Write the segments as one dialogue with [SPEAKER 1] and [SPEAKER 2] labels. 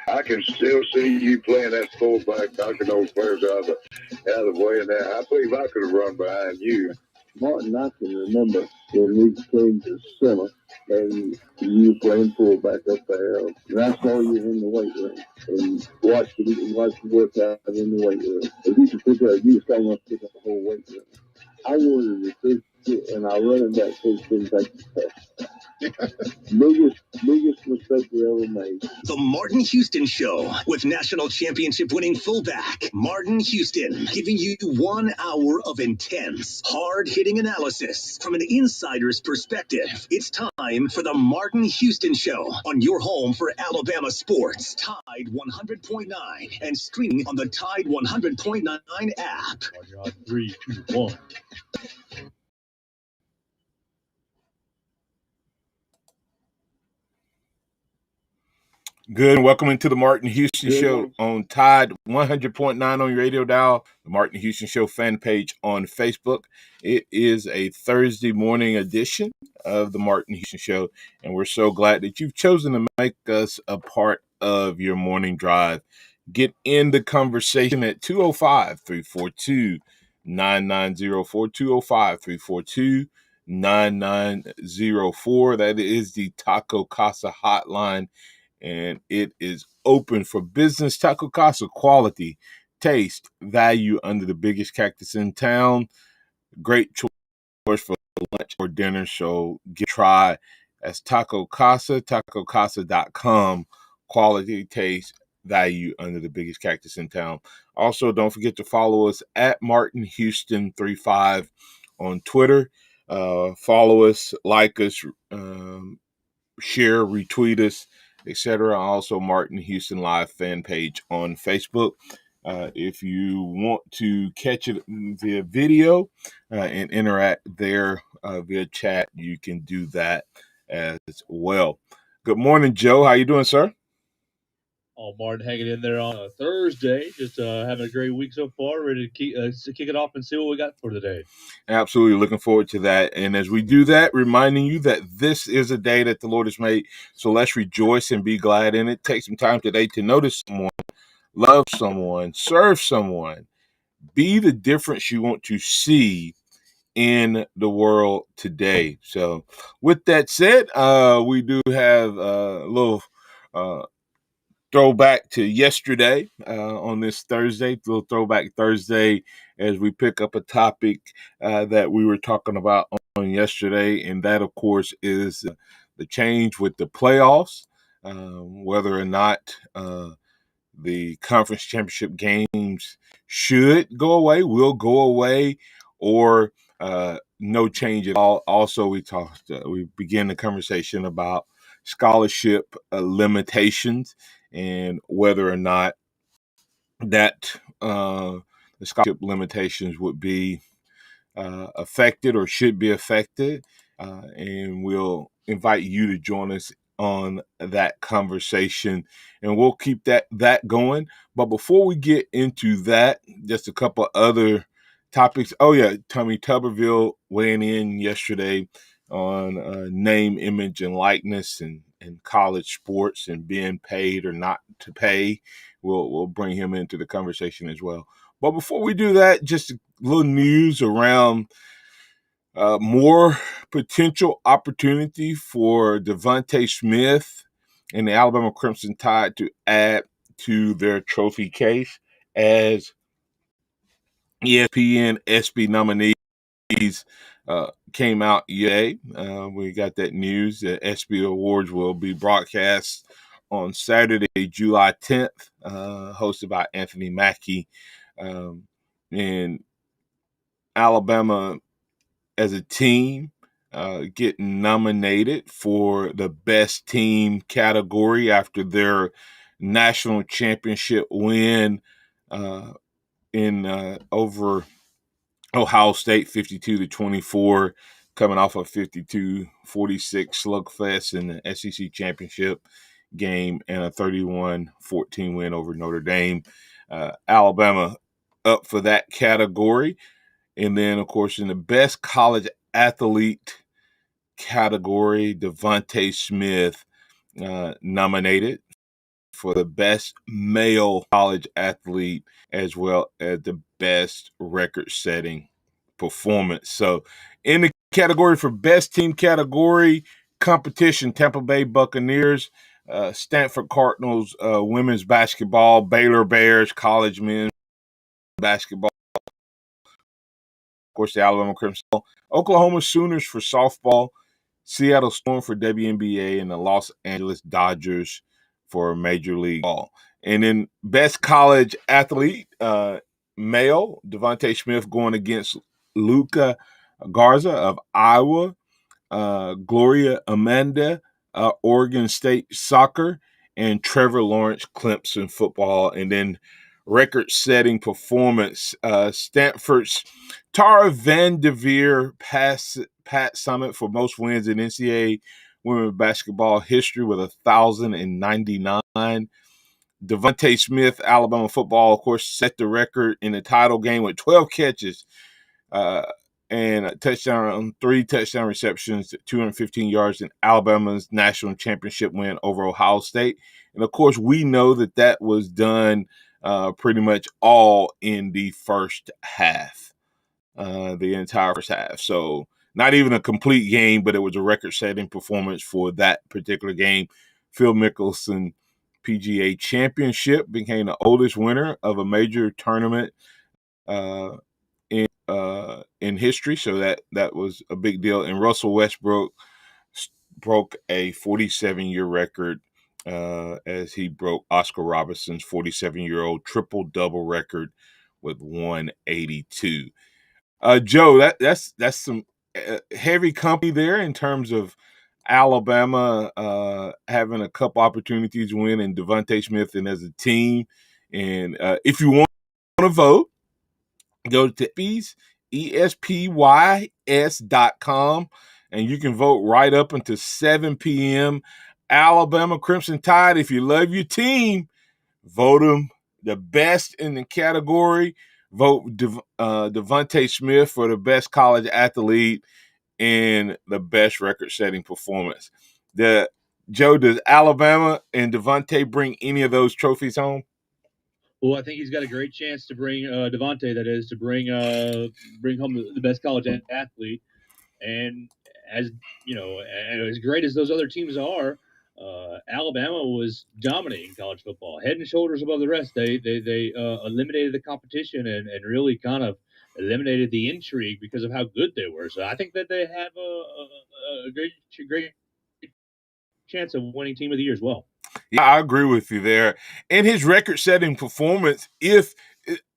[SPEAKER 1] I can still see you playing that fullback, knocking those players out of the way. And I believe I could have run behind you. Martin, I can remember when we came to center and you were playing fullback up there. And I saw you in the weight room and watched you work out in the weight room. If you could pick up, you were strong enough to pick up the whole weight room. I wanted to fix it, and I running back coach didn't take the test. biggest mistake we ever made.
[SPEAKER 2] The Martin Houston Show with national championship winning fullback Martin Houston, giving you 1 hour of intense, hard-hitting analysis from an insider's perspective. It's time for the Martin Houston Show on your home for Alabama sports. Tide 100.9 and streaming on the Tide 100.9 app.
[SPEAKER 3] 3, 2, 1.
[SPEAKER 4] Good, and welcome into the Martin Houston Show on Tide 100.9 on your radio dial, the Martin Houston Show fan page on Facebook. It is a Thursday morning edition of the Martin Houston Show, and we're so glad that you've chosen to make us a part of your morning drive. Get in the conversation at 205-342-9904, 205-342-9904. That is the Taco Casa hotline, and it is open for business. Taco Casa, quality, taste, value under the biggest cactus in town. Great choice for lunch or dinner, so get try. That's Taco Casa, tacocasa.com. Quality, taste, value under the biggest cactus in town. Also, don't forget to follow us at Martin Houston 35 on Twitter. Follow us, like us, share, retweet us, etc. Also, Martin Houston Live fan page on Facebook. If you want to catch it via video and interact there via chat, you can do that as well. Good morning, Joe. How you doing, sir?
[SPEAKER 3] Oh, Martin, hanging in there on a Thursday. Just having a great week so far. Ready to kick it off and see what we got for today.
[SPEAKER 4] Absolutely looking forward to that. And as we do that, reminding you that this is a day that the Lord has made. So let's rejoice and be glad in it. Take some time today to notice someone, love someone, serve someone, be the difference you want to see in the world today. So with that said, we do have a little throwback to yesterday on this Thursday, little throwback Thursday, as we pick up a topic that we were talking about on yesterday. And that, of course, is the change with the playoffs, whether or not the conference championship games should go away, will go away, or no change at all. Also, we began the conversation about scholarship limitations and whether or not that the scholarship limitations would be affected or should be affected. And we'll invite you to join us on that conversation, and we'll keep that going. But before we get into that, just a couple other topics. Oh yeah, Tommy Tuberville weighing in yesterday on name, image, and likeness and college sports and being paid or not to pay. We'll bring him into the conversation as well. But before we do that, just a little news around more potential opportunity for Devontae Smith and the Alabama Crimson Tide to add to their trophy case as ESPN SB nominees came out yesterday. We got that news. The SB Awards will be broadcast on Saturday, July 10th, hosted by Anthony Mackie. And Alabama as a team getting nominated for the best team category after their national championship win in over Ohio State, 52-24, coming off a 52-46 slugfest in the SEC championship game and a 31-14 win over Notre Dame. Alabama up for that category. And then, of course, in the best college athlete category, Devontae Smith nominated for the best male college athlete as well as the best record-setting performance. So in the category for best team category competition, Tampa Bay Buccaneers, Stanford Cardinals, women's basketball, Baylor Bears, college men's basketball, of course, the Alabama Crimson, Oklahoma Sooners for softball, Seattle Storm for WNBA, and the Los Angeles Dodgers for Major League Ball. And then best college athlete, male, Devontae Smith going against Luca Garza of Iowa, Gloria Amanda, Oregon State soccer, and Trevor Lawrence, Clemson football. And then record-setting performance, Stanford's Tara Vanderveer Pat Summit for most wins in NCAA women's basketball history with 1,099. Devontae Smith, Alabama football, of course, set the record in the title game with 12 catches and a touchdown, 3 touchdown receptions, 215 yards in Alabama's national championship win over Ohio State. And, of course, we know that was done pretty much all in the first half, the entire first half. So not even a complete game, but it was a record-setting performance for that particular game. Phil Mickelson PGA Championship became the oldest winner of a major tournament in history, so that was a big deal. And Russell Westbrook broke a 47-year record as he broke Oscar Robertson's 47-year-old triple-double record with 182. Joe, that's some heavy company there in terms of Alabama having a couple opportunities to win, and Devontae Smith and as a team. And if you want to vote, go to ESPYS.com, and you can vote right up until 7 p.m. Alabama Crimson Tide, if you love your team, vote them the best in the category. Vote Devontae Smith for the best college athlete and the best record-setting performance. Joe, does Alabama and Devontae bring any of those trophies home?
[SPEAKER 3] Well, I think he's got a great chance to bring Devontae, that is, to bring home the best college athlete. And as you know, and as great as those other teams are, Alabama was dominating college football, head and shoulders above the rest. They eliminated the competition and really kind of eliminated the intrigue because of how good they were. So I think that they have a great chance of winning Team of the Year as well.
[SPEAKER 4] Yeah, I agree with you there. And his record-setting performance,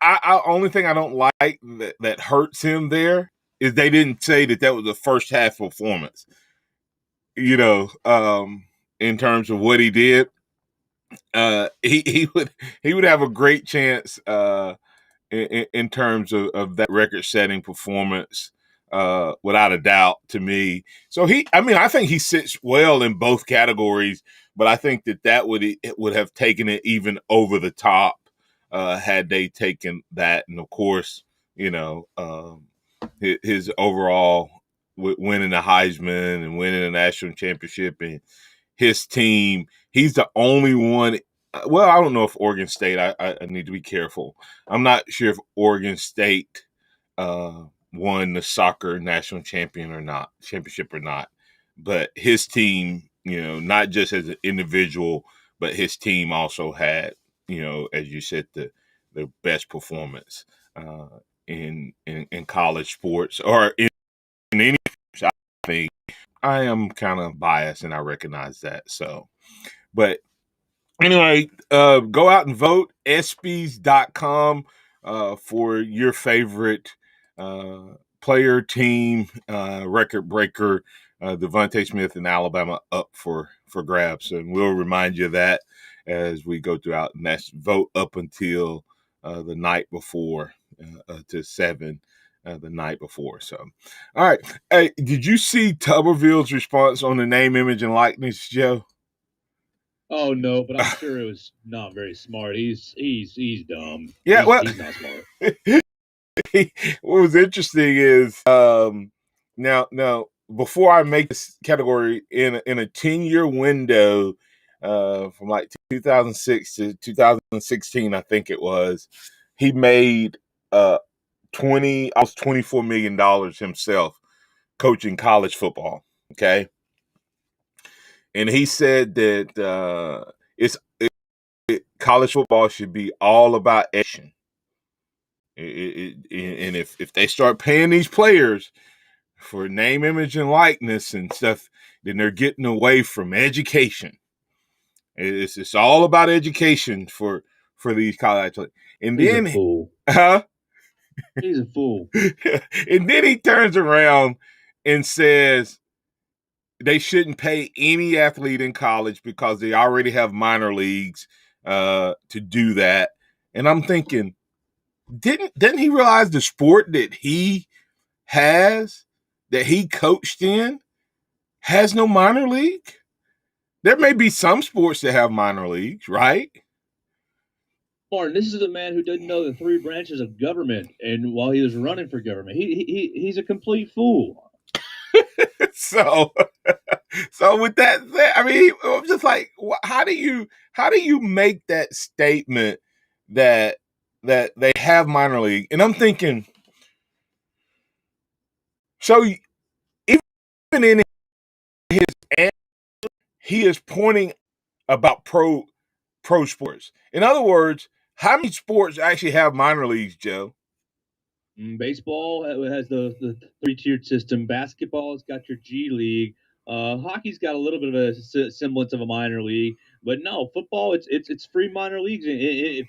[SPEAKER 4] only thing I don't like that hurts him there is they didn't say that was a first half performance. You know, in terms of what he did, he would have a great chance in terms of that record-setting performance, without a doubt, to me. So I think he sits well in both categories, but I think that would have taken it even over the top had they taken that. And of course, his overall winning the Heisman and winning the national championship and his team, he's the only one. Well, I don't know if Oregon State, I need to be careful. I'm not sure if Oregon State won the soccer national championship or not. But his team, not just as an individual, but his team also had, as you said, the best performance in college sports or in any. I think I am kind of biased, and I recognize that. So, but anyway, go out and vote. ESPYs.com for your favorite player, team, record breaker, Devontae Smith in Alabama up for grabs. And we'll remind you of that as we go throughout. And that's vote up until the night before, to 7 the night before. So, all right. Hey, did you see Tuberville's response on the name, image, and likeness, Joe?
[SPEAKER 3] Oh no, but I'm sure it was not very smart. He's dumb.
[SPEAKER 4] Yeah,
[SPEAKER 3] he's not smart.
[SPEAKER 4] What was interesting is now before I make this category in a 10-year window, from like 2006 to 2016, I think it was. He made almost $24 million himself coaching college football. Okay. And he said that college football should be all about action. And if they start paying these players for name, image, and likeness and stuff, then they're getting away from education. It's all about education for these college athletes. And
[SPEAKER 3] He's
[SPEAKER 4] then,
[SPEAKER 3] a fool. He's a fool.
[SPEAKER 4] And then he turns around and says they shouldn't pay any athlete in college because they already have minor leagues to do that. And I'm thinking, didn't he realize the sport that he has, that he coached in, has no minor league? There may be some sports that have minor leagues, right?
[SPEAKER 3] Martin, this is a man who didn't know the three branches of government, and while he was running for government, he's a complete fool.
[SPEAKER 4] So with that said, I mean, I'm just like, how do you make that statement that they have minor league? And I'm thinking, so even in his answer, he is pointing about pro sports. In other words, how many sports actually have minor leagues, Joe?
[SPEAKER 3] Baseball has the three-tiered system. Basketball's got your G League. Hockey's got a little bit of a semblance of a minor league, but no, football it's free minor leagues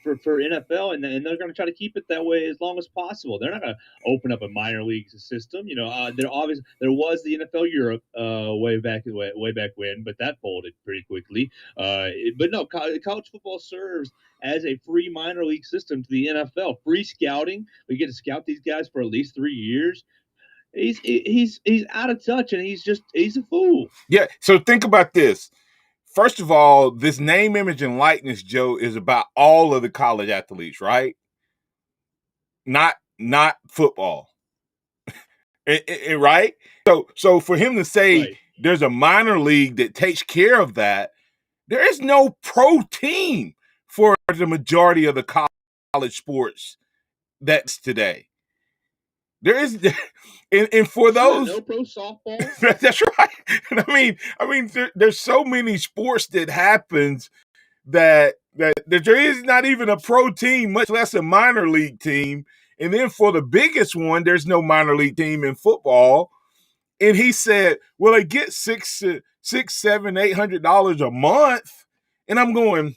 [SPEAKER 3] for NFL, and they're going to try to keep it that way as long as possible. They're not going to open up a minor league system. There was the NFL Europe way back when, but that folded pretty quickly. But no, college football serves as a free minor league system to the NFL. Free scouting. We get to scout these guys for at least 3 years. He's out of touch, and he's a fool.
[SPEAKER 4] Yeah. So think about this. First of all, this name, image, and likeness, Joe, is about all of the college athletes, right? Not football. Right? So for him to say
[SPEAKER 3] Right.
[SPEAKER 4] There's a minor league that takes care of that, there is no pro team for the majority of the college sports that's today. There is, and for those,
[SPEAKER 3] no pro softball.
[SPEAKER 4] that's right. And I mean, there's so many sports that happens that there is not even a pro team, much less a minor league team. And then for the biggest one, there's no minor league team in football. And he said, "Well, they get $600, $700, $800 a month." And I'm going,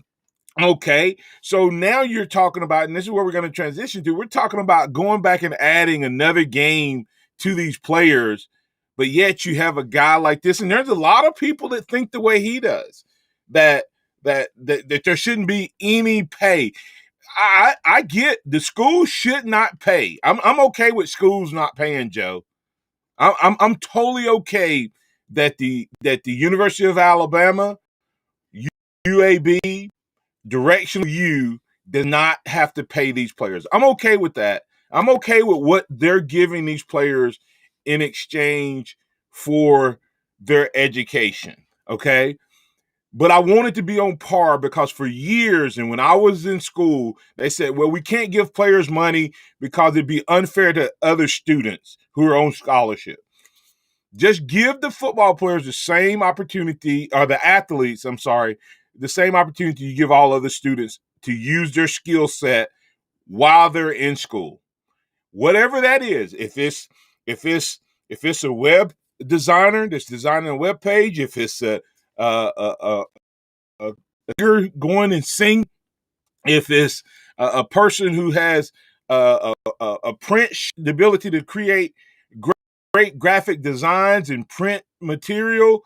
[SPEAKER 4] okay. So now you're talking about, and this is where we're going to transition to. We're talking about going back and adding another game to these players, but yet you have a guy like this, and there's a lot of people that think the way he does, that there shouldn't be any pay. I get the schools should not pay. I'm okay with schools not paying, Joe. I'm totally okay that the University of Alabama, UAB, Directional U does not have to pay these players. I'm okay with that. I'm okay with what they're giving these players in exchange for their education. Okay. But I want it to be on par because for years, and when I was in school, they said, well, we can't give players money because it'd be unfair to other students who are on scholarship. Just give the football players the same opportunity, or the athletes, I'm sorry, the same opportunity you give all other students to use their skill set while they're in school. Whatever that is, if it's a web designer that's designing a web page, if it's a you're going and sing, if it's a person who has a print, the ability to create great graphic designs and print material,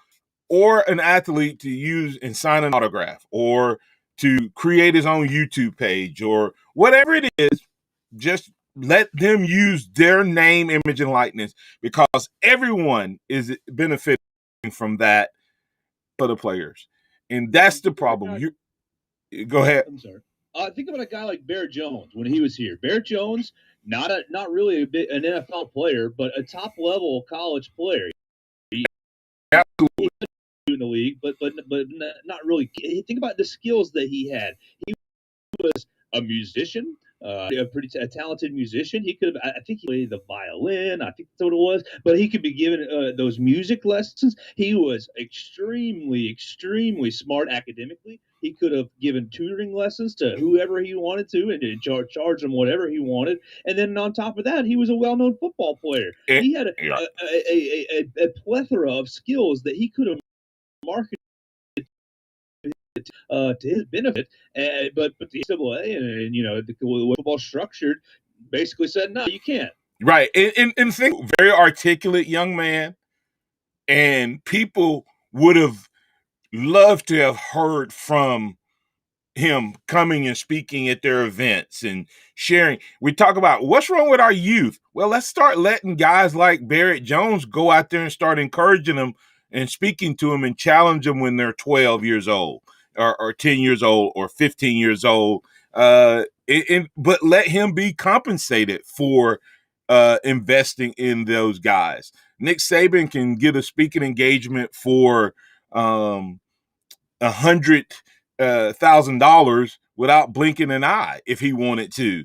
[SPEAKER 4] or an athlete to use and sign an autograph, or to create his own YouTube page, or whatever it is, just let them use their name, image, and likeness, because everyone is benefiting from that for the players. And that's the problem. You go ahead.
[SPEAKER 3] I'm sorry. Think about a guy like Bear Jones when he was here. Bear Jones, not really an NFL player, but a top level college player.
[SPEAKER 4] Absolutely.
[SPEAKER 3] In the league, but not really. Think about the skills that he had. He was a musician, a talented musician. He could have, I think he played the violin. I think that's what it was. But he could be given those music lessons. He was extremely smart academically. He could have given tutoring lessons to whoever he wanted to, and charge them whatever he wanted. And then on top of that, he was a well-known football player. He had a plethora of skills that he could have marketed to his benefit. But the NCAA and the way football structured basically said no, you can't.
[SPEAKER 4] Right, and think very articulate young man, and people would have loved to have heard from him coming and speaking at their events and sharing. We talk about what's wrong with our youth. Well, let's start letting guys like Barrett Jones go out there and start encouraging them and speaking to them and challenge them when they're 12 years old or 10 years old or 15 years old. But let him be compensated for investing in those guys. Nick Saban can get a speaking engagement for $100,000 without blinking an eye if he wanted to,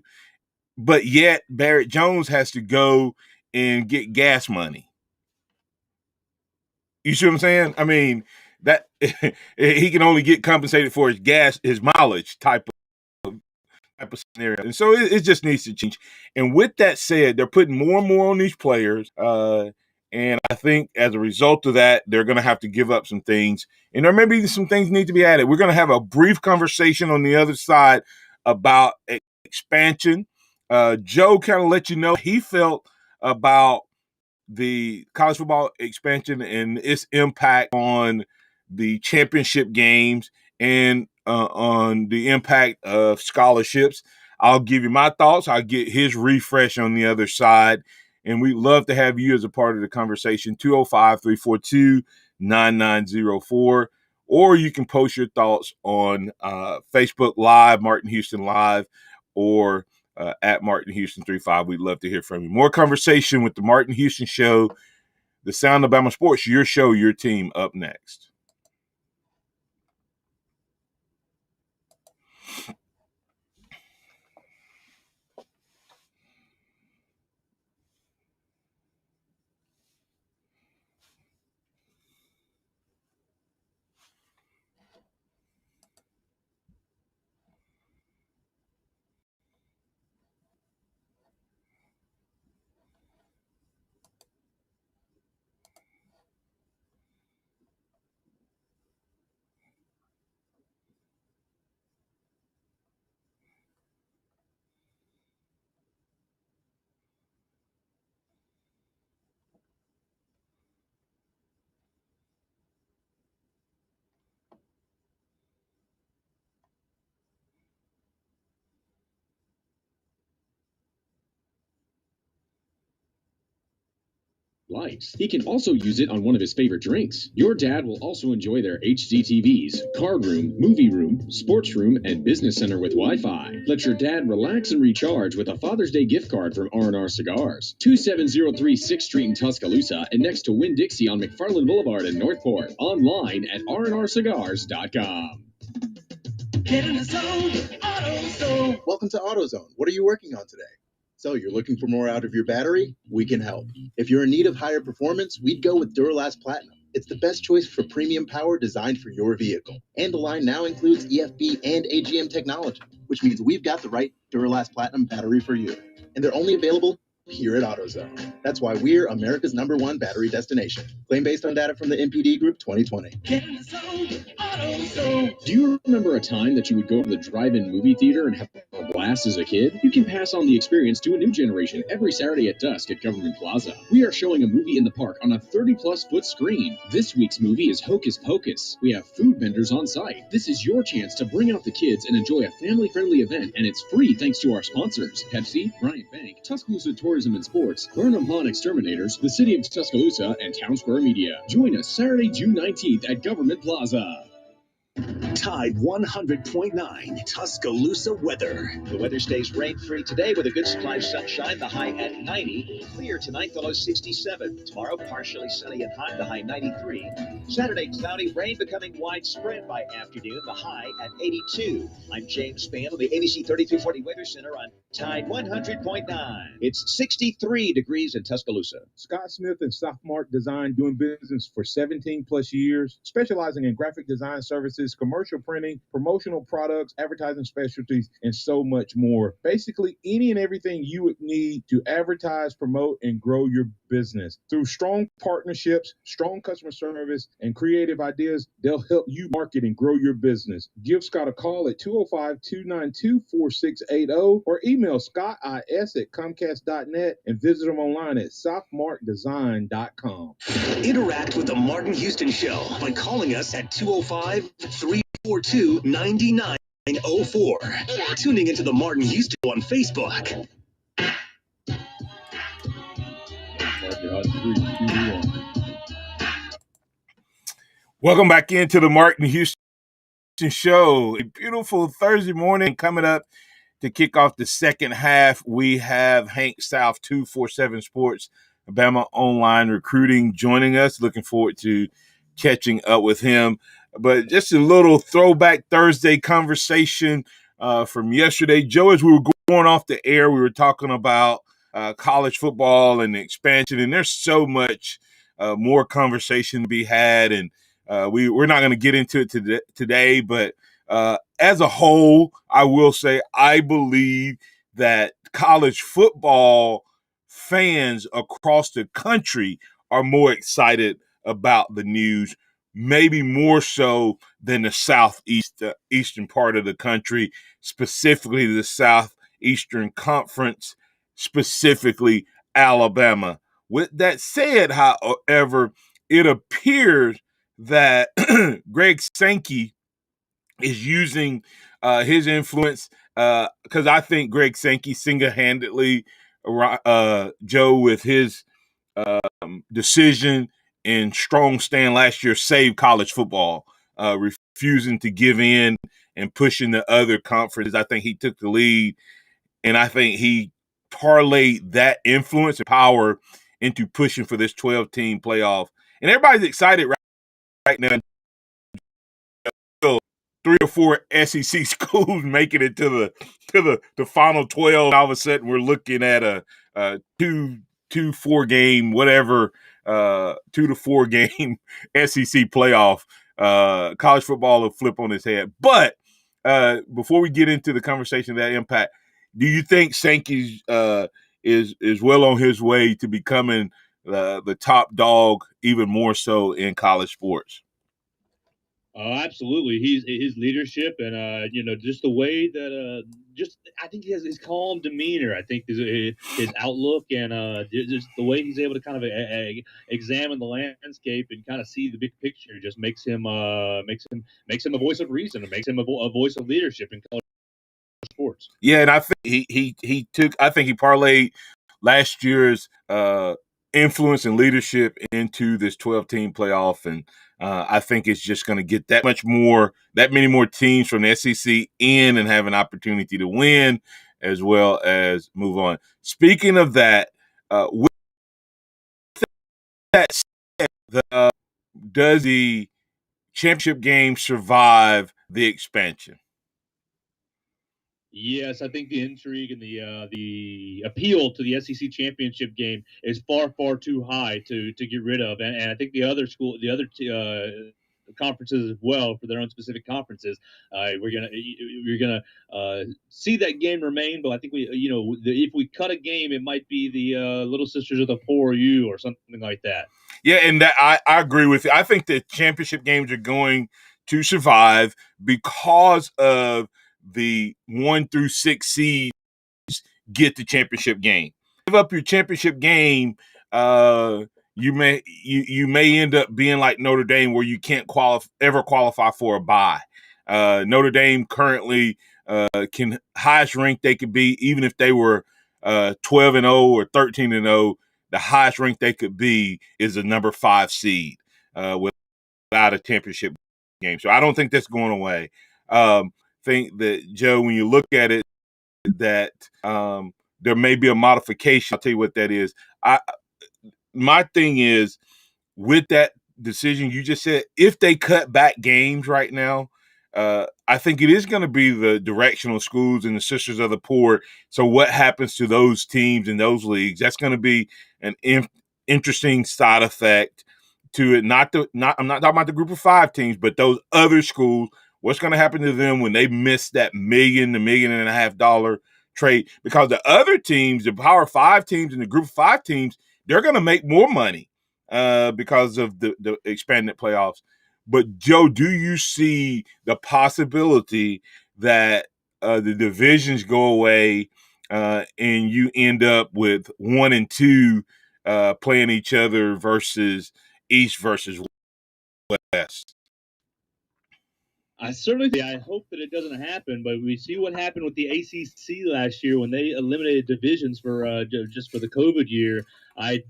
[SPEAKER 4] but yet Barrett Jones has to go and get gas money. You see what I'm saying? I mean, that he can only get compensated for his mileage type of scenario. And so it just needs to change. And with that said, they're putting more and more on these players. And I think as a result of that, they're going to have to give up some things. And there may be some things need to be added. We're going to have a brief conversation on the other side about expansion. Joe kind of let you know he felt about the college football expansion and its impact on the championship games and on the impact of scholarships. I'll give you my thoughts. I'll get his refresh on the other side. And we'd love to have you as a part of the conversation, 205-342-9904. Or you can post your thoughts on Facebook Live, Martin Houston Live, or at Martin Houston 35. We'd love to hear from you. More conversation with the Martin Houston Show, the Sound of Bama Sports, your show, your team, up next.
[SPEAKER 5] Likes. He can also use it on one of his favorite drinks. Your dad will also enjoy their HD TVs, card room, movie room, sports room, and business center with Wi-Fi. Let your dad relax and recharge with a Father's Day gift card from R&R Cigars. 2703 6th Street in Tuscaloosa and next to Winn-Dixie on McFarland Boulevard in Northport. Online at rnrcigars.com.
[SPEAKER 6] Get in the zone, AutoZone. Welcome to AutoZone. What are you working on today? So you're looking for more out of your battery? We can help. If you're in need of higher performance, we'd go with Duralast Platinum. It's the best choice for premium power designed for your vehicle. And the line now includes EFB and AGM technology, which means we've got the right Duralast Platinum battery for you. And they're only available here at AutoZone. That's why we're America's #1 battery destination. Claim based on data from the MPD Group 2020. Get in the zone, AutoZone.
[SPEAKER 5] Do you remember a time that you would go to the drive-in movie theater and have a blast as a kid? You can pass on the experience to a new generation every Saturday at dusk at Government Plaza. We are showing a movie in the park on a 30-plus foot screen. This week's movie is Hocus Pocus. We have food vendors on site. This is your chance to bring out the kids and enjoy a family-friendly event, and it's free thanks to our sponsors, Pepsi, Bryant Bank, Tuscaloosa Tourism and Sports, Burnham Lawn Exterminators, the City of Tuscaloosa, and Town Square Media. Join us Saturday, June 19th at Government Plaza.
[SPEAKER 2] Tide 100.9 Tuscaloosa weather.
[SPEAKER 5] The weather stays rain-free today with a good supply of sunshine, the high at 90. Clear tonight, the low 67. Tomorrow, partially sunny and hot, the high 93. Saturday, cloudy, rain becoming widespread by afternoon, the high at 82. I'm James Spann on the ABC 3340 Weather Center on Tide 100.9. It's 63 degrees in Tuscaloosa.
[SPEAKER 7] Scott Smith and Softmark Design, doing business for 17 plus years, specializing in graphic design services, commercial printing, promotional products, advertising specialties, and so much more. Basically, any and everything you would need to advertise, promote, and grow your business. Through strong partnerships, strong customer service, and creative ideas, they'll help you market and grow your business. Give Scott a call at 205-292-4680 or email scottis@comcast.net and visit them online at softmarkdesign.com.
[SPEAKER 2] Interact with the Martin Houston Show by calling us at 205-342-9904 or tuning into the Martin Houston Show on Facebook.
[SPEAKER 4] Welcome back into the Martin Houston Show. A beautiful Thursday morning coming up to kick off the second half. We have Hank South, 247 Sports, Bama Online Recruiting, joining us. Looking forward to catching up with him. But just a little throwback Thursday conversation from yesterday. Joe, as we were going off the air, we were talking about college football and the expansion, and there's so much more conversation to be had, and we're not going to get into it today, but as a whole, I will say I believe that college football fans across the country are more excited about the news, maybe more so than the eastern part of the country, specifically the Southeastern Conference, specifically Alabama. With that said, however, it appears that Greg Sankey is using his influence because I think Greg Sankey single-handedly, Joe, with his decision and strong stand last year, saved college football, refusing to give in and pushing the other conferences. I think he took the lead, and I think he parlayed that influence and power into pushing for this 12-team playoff. And everybody's excited right now. 3 or 4 SEC schools making it to the final 12. All of a sudden, we're looking at a 2-4 game, whatever, 2 to 4 game SEC playoff. College football will flip on its head. But before we get into the conversation of that impact, do you think Sankey is well on his way to becoming the top dog, even more so in college sports?
[SPEAKER 3] Absolutely. His leadership and just the way that I think he has his calm demeanor. I think his outlook and just the way he's able to kind of examine the landscape and kind of see the big picture just makes him a voice of reason. It makes him a voice of leadership in college sports.
[SPEAKER 4] Yeah, and I think he parlayed last year's influence and leadership into this 12-team playoff, and I think it's just going to get that many more teams from the SEC in and have an opportunity to win as well as move on. Speaking of that, with that said, does the championship game survive the expansion?
[SPEAKER 3] Yes, I think the intrigue and the appeal to the SEC championship game is far, far too high to get rid of, and I think the other conferences as well, for their own specific conferences, you're gonna see that game remain. But I think if we cut a game, it might be the Little Sisters of the 4U or something like that.
[SPEAKER 4] Yeah, and that I agree with you. I think the championship games are going to survive because of the 1 through 6 seeds get the championship game. Give up your championship game, you may end up being like Notre Dame, where you can't ever qualify for a bye. Notre Dame currently can highest rank they could be, even if they were 12-0 or 13-0. The highest rank they could be is a number 5 seed without a championship game. So I don't think that's going away. Think that, Joe, when you look at it, that there may be a modification. I'll tell you what that is. My thing is, with that decision you just said, if they cut back games right now, I think it is going to be the directional schools and the Sisters of the Poor. So what happens to those teams in those leagues? That's going to be an interesting side effect to it. I'm not talking about the group of 5 teams, but those other schools. What's going to happen to them when they miss that $1.5 million trade? Because the other teams, the Power 5 teams and the group of 5 teams, they're going to make more money because of the expanded playoffs. But, Joe, do you see the possibility that the divisions go away and you end up with 1 and 2 playing each other versus East versus West?
[SPEAKER 3] I hope that it doesn't happen, but we see what happened with the ACC last year when they eliminated divisions for just for the COVID year. I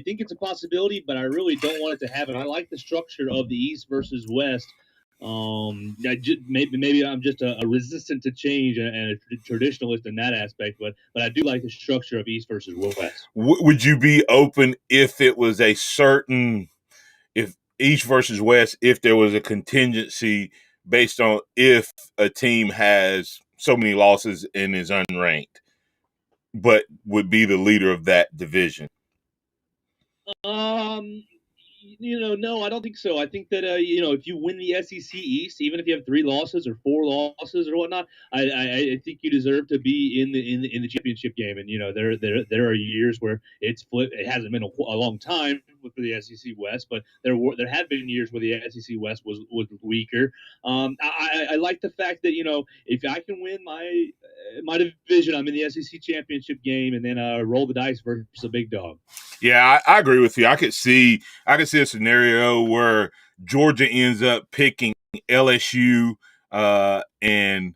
[SPEAKER 3] think it's a possibility, but I really don't want it to happen. I like the structure of the East versus West. Maybe I'm just a resistant to change and a traditionalist in that aspect, but I do like the structure of East versus West.
[SPEAKER 4] Would you be open if it was a certain, if East versus West, if there was a contingency based on if a team has so many losses and is unranked, but would be the leader of that division?
[SPEAKER 3] No, I don't think so. I think that if you win the SEC East, even if you have 3 losses or 4 losses or whatnot, I think you deserve to be in the championship game. And there are years where it's flipped. It hasn't been a long time for the SEC West, but there have been years where the SEC West was weaker. I like the fact that if I can win my division, I'm in the SEC championship game, and then roll the dice versus a big dog.
[SPEAKER 4] Yeah, I agree with you. I could see a scenario where Georgia ends up picking LSU and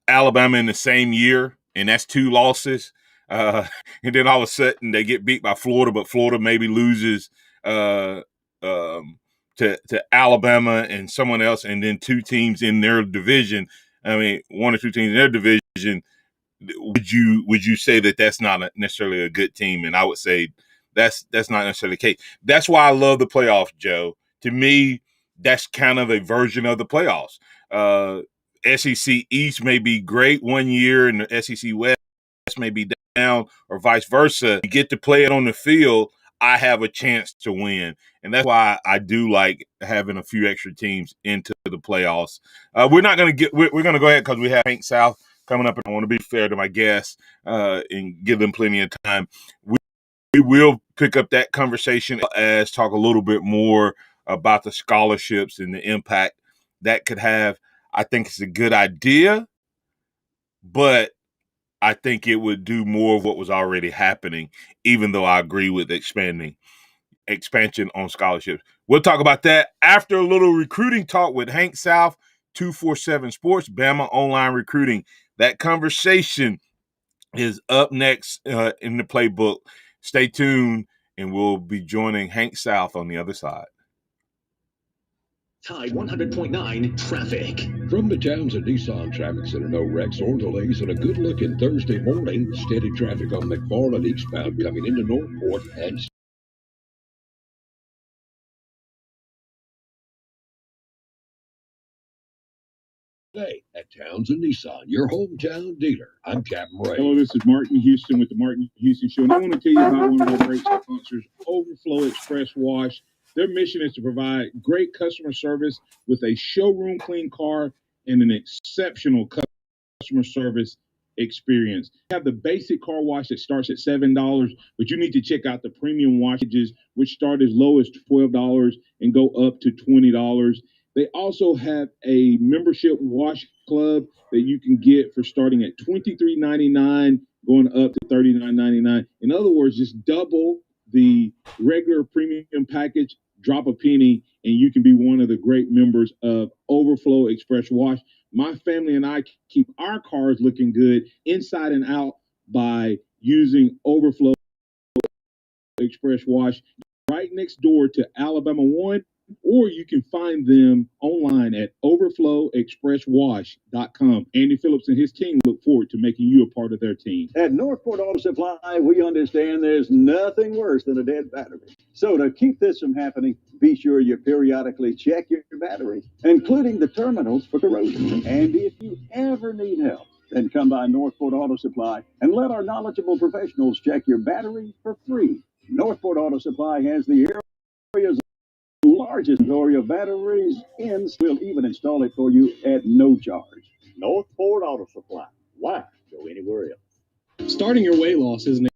[SPEAKER 4] Alabama in the same year, and that's 2 losses. And then all of a sudden they get beat by Florida, but Florida maybe loses to Alabama and someone else, and then 2 teams in their division. I mean, 1 or 2 teams in their division. Would you say that that's not necessarily a good team? And I would say that's not necessarily the case. That's why I love the playoffs, Joe. To me, that's kind of a version of the playoffs. SEC East may be great one year, and the SEC West may be down, or vice versa. You get to play it on the field. I have a chance to win, and that's why I do like having a few extra teams into the playoffs. We're not going to get. We're going to go ahead because we have Hank South coming up, and I want to be fair to my guests and give them plenty of time. We will pick up that conversation as talk a little bit more about the scholarships and the impact that could have. I think it's a good idea, but I think it would do more of what was already happening, even though I agree with expansion on scholarships. We'll talk about that after a little recruiting talk with Hank South, 247 Sports, Bama Online Recruiting. That conversation is up next in the playbook. Stay tuned, and we'll be joining Hank South on the other side.
[SPEAKER 2] Tide 100.9 traffic.
[SPEAKER 8] From the Townsend Nissan Traffic Center, no wrecks or delays and a good-looking Thursday morning. Steady traffic on McFarland eastbound coming into Northport and today at Townsend Nissan, your hometown dealer. I'm Captain Ray.
[SPEAKER 7] Hello, this is Martin Houston with the Martin Houston Show, and I want to tell you about one of our great sponsors, Overflow Express Wash. Their mission is to provide great customer service with a showroom clean car and an exceptional customer service experience. They have the basic car wash that starts at $7, but you need to check out the premium washes, which start as low as $12 and go up to $20. They also have a membership wash club that you can get for starting at $23.99, going up to $39.99. In other words, just double the regular premium package, drop a penny, and you can be one of the great members of Overflow Express Wash. My family and I keep our cars looking good inside and out by using Overflow Express Wash right next door to Alabama 1 or you can find them online at overflowexpresswash.com. Andy Phillips and his team look forward to making you a part of their team.
[SPEAKER 9] At Northport Auto Supply, we understand there's nothing worse than a dead battery. So to keep this from happening, be sure you periodically check your battery, including the terminals for corrosion. And if you ever need help, then come by Northport Auto Supply and let our knowledgeable professionals check your battery for free. Northport Auto Supply has the area's largest inventory of batteries, and we'll even install it for you at no charge. Northport Auto Supply. Why go anywhere else?
[SPEAKER 5] Starting your weight loss is an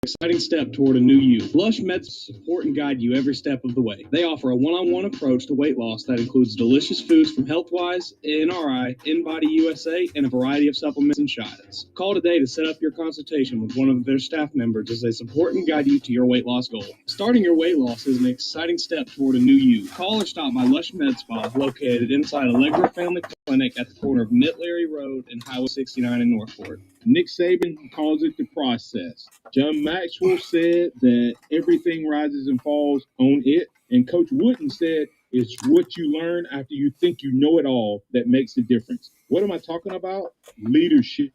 [SPEAKER 5] exciting step toward a new you. Lush Meds support and guide you every step of the way. They offer a one-on-one approach to weight loss that includes delicious foods from HealthWise, NRI, InBody USA, and a variety of supplements and shots. Call today to set up your consultation with one of their staff members as they support and guide you to your weight loss goal. Starting your weight loss is an exciting step toward a new you. Call or stop by Lush Med Spa, located inside Allegra Family Clinic at the corner of Mittlery Road and Highway 69 in Northport.
[SPEAKER 7] Nick Saban calls it the process. John Maxwell said that everything rises and falls on it. And Coach Wooden said it's what you learn after you think you know it all that makes the difference. What am I talking about? Leadership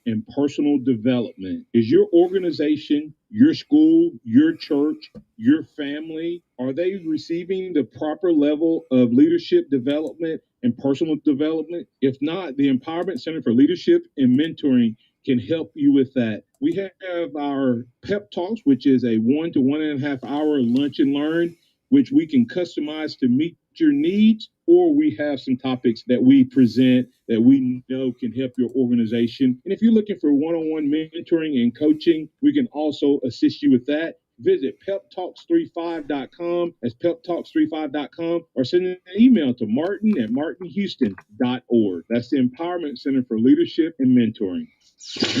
[SPEAKER 7] and personal development. Is your organization, your school, your church, your family, are they receiving the proper level of leadership development and personal development? If not, the Empowerment Center for Leadership and Mentoring can help you with that. We have our pep talks, which is a 1 to 1.5 hour lunch and learn, which we can customize to meet your needs, or we have some topics that we present that we know can help your organization. And if you're looking for one-on-one mentoring and coaching, we can also assist you with that. Visit peptalks35.com. That's peptalks35.com, or send an email to martin@martinhouston.org. That's the Empowerment Center for Leadership and Mentoring.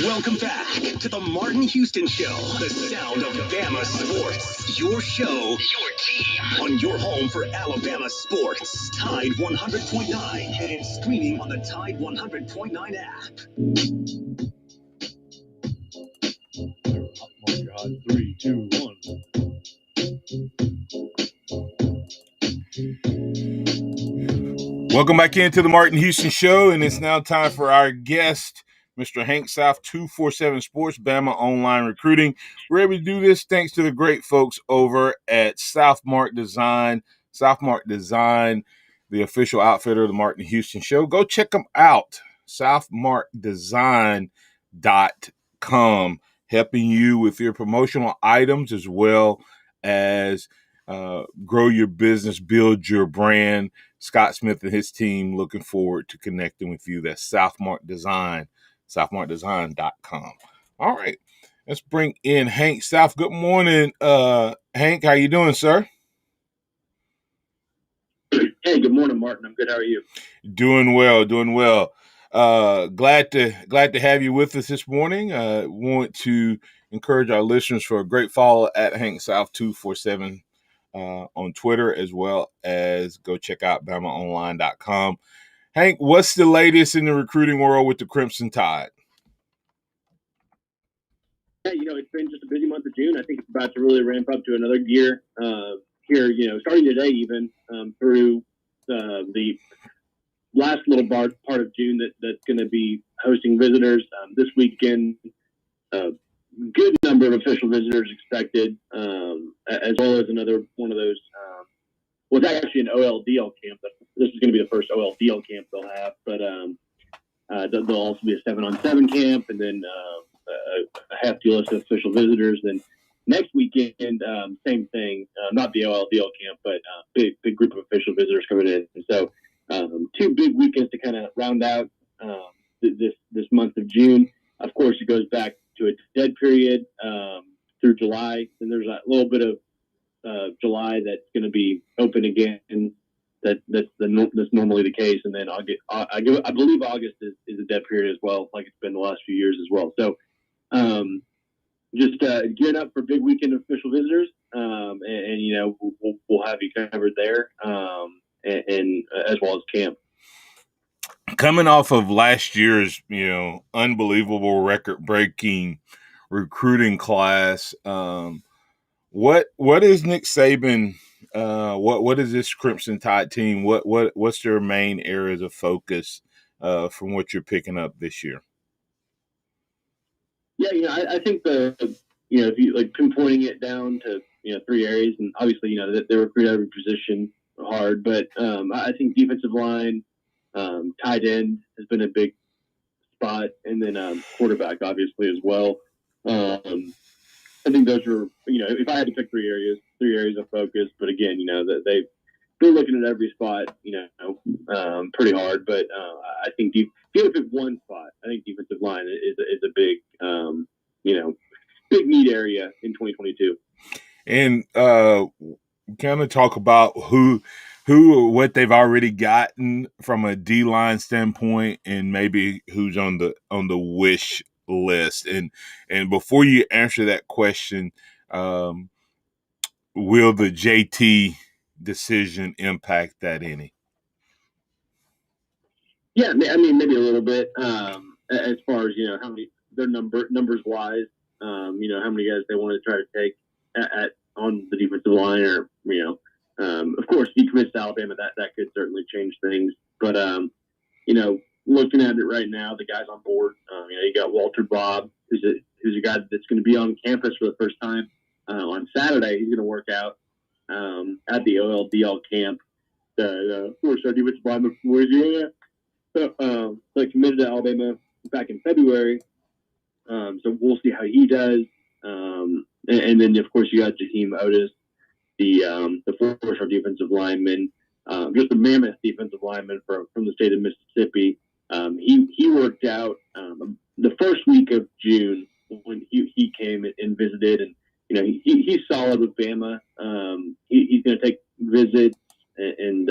[SPEAKER 2] Welcome back to the Martin Houston Show, the sound of Bama sports. Your show, your team, on your home for Alabama sports. Tide 100.9 and streaming on the Tide 100.9 app.
[SPEAKER 3] Oh my God, 3, 2, 1.
[SPEAKER 4] Welcome back into the Martin Houston Show, and it's now time for our guest, Mr. Hank South, 247 Sports, Bama Online Recruiting. We're able to do this thanks to the great folks over at Southmark Design. Southmark Design, the official outfitter of the Martin Houston Show. Go check them out, southmarkdesign.com, helping you with your promotional items as well as grow your business, build your brand. Scott Smith and his team looking forward to connecting with you. That's Southmark Design, southmarkdesign.com. All right, let's bring in Hank South. Good morning, Hank. How you doing, sir?
[SPEAKER 10] Hey, good morning, Martin. I'm good. How are you?
[SPEAKER 4] Doing well. Glad to have you with us this morning. Want to encourage our listeners for a great follow at Hank South 247 on Twitter, as well as go check out BamaOnline.com. Hank, what's the latest in the recruiting world with the Crimson Tide?
[SPEAKER 10] Yeah, it's been just a busy month of June. I think it's about to really ramp up to another gear here, starting today even through the last little part of June that's going to be hosting visitors. This weekend, good number of official visitors expected, as well as another one of those. It's actually an OLDL camp. This is going to be the first OLDL camp they'll have, but there'll also be a 7-on-7 camp, and then a hefty list of official visitors. Then next weekend, same thing. Not the OLDL camp, but big group of official visitors coming in. And so 2 big weekends to kind of round out this month of June. Of course, it goes back to a dead period through July. Then there's a little bit of July that's going to be open again. That's normally the case. And then I believe August is a dead period as well, like it's been the last few years as well. So just gearing up for a big weekend of official visitors, and we'll have you covered there, and as well as camp.
[SPEAKER 4] Coming off of last year's, unbelievable record-breaking recruiting class, what is Nick Saban What is this Crimson Tide team? What's their main areas of focus from what you're picking up this year?
[SPEAKER 10] Yeah, I think if you like pinpointing it down to 3 areas, and obviously that they recruit every position hard, but I think defensive line, tight end has been a big spot, and then quarterback obviously as well. I think those are if I had to pick 3 areas of focus, but again that they're looking at every spot pretty hard, but I think if you pick one spot, I think defensive line is a big big need area in 2022.
[SPEAKER 4] And kind of talk about what they've already gotten from a D line standpoint, and maybe who's on the wish list. And before you answer that question, will the JT decision impact that any?
[SPEAKER 10] Yeah, I mean maybe a little bit. As far as how many their numbers wise, how many guys they want to try to take on the defensive line, or of course he commits to Alabama, that could certainly change things. But looking at it right now, the guys on board, you got Walter Bob, who's a guy that's going to be on campus for the first time on Saturday. He's going to work out at the OLDL camp. The four-star defensive lineman from Louisiana. So committed to Alabama back in February. So we'll see how he does. And then of course you got Jaheim Otis, the four-star defensive lineman, just a mammoth defensive lineman from the state of Mississippi. He worked out the first week of June when he came and visited, and he's solid with Bama. He's going to take visits and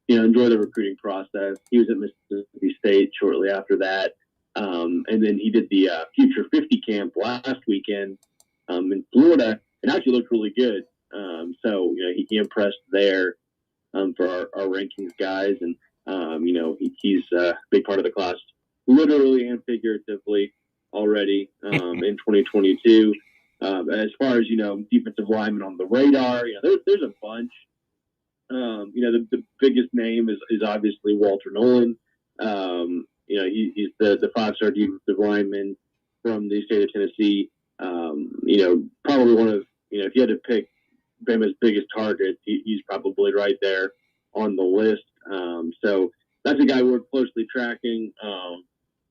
[SPEAKER 10] enjoy the recruiting process. He was at Mississippi State shortly after that. And then he did the Future 50 camp last weekend in Florida, and actually looked really good. So he impressed there for our rankings guys, and he's a big part of the class, literally and figuratively, already in 2022. As far as defensive linemen on the radar, there's a bunch. The biggest name is obviously Walter Nolan. He's the 5-star defensive lineman from the state of Tennessee. Probably one of, if you had to pick Bama's biggest targets, he's probably right there on the list. So that's a guy we're closely tracking.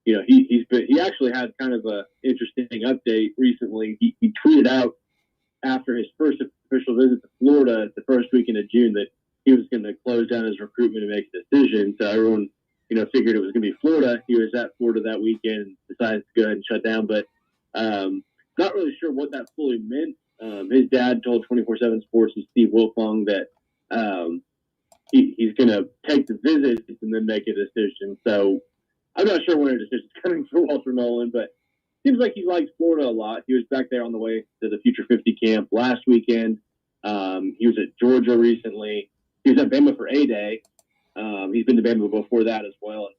[SPEAKER 10] He actually had kind of a interesting update recently. He tweeted out after his first official visit to Florida the first weekend of June that he was going to close down his recruitment and make a decision. So everyone, figured it was going to be Florida. He was at Florida that weekend and decided to go ahead and shut down, but not really sure what that fully meant. His dad told 24/7 Sports and Steve Wilfong that he's going to take the visits and then make a decision. So I'm not sure when a decision's coming for Walter Nolan, but seems like he likes Florida a lot. He was back there on the way to the Future 50 camp last weekend. He was at Georgia recently. He was at Bama for A-Day. He's been to Bama before that as well, and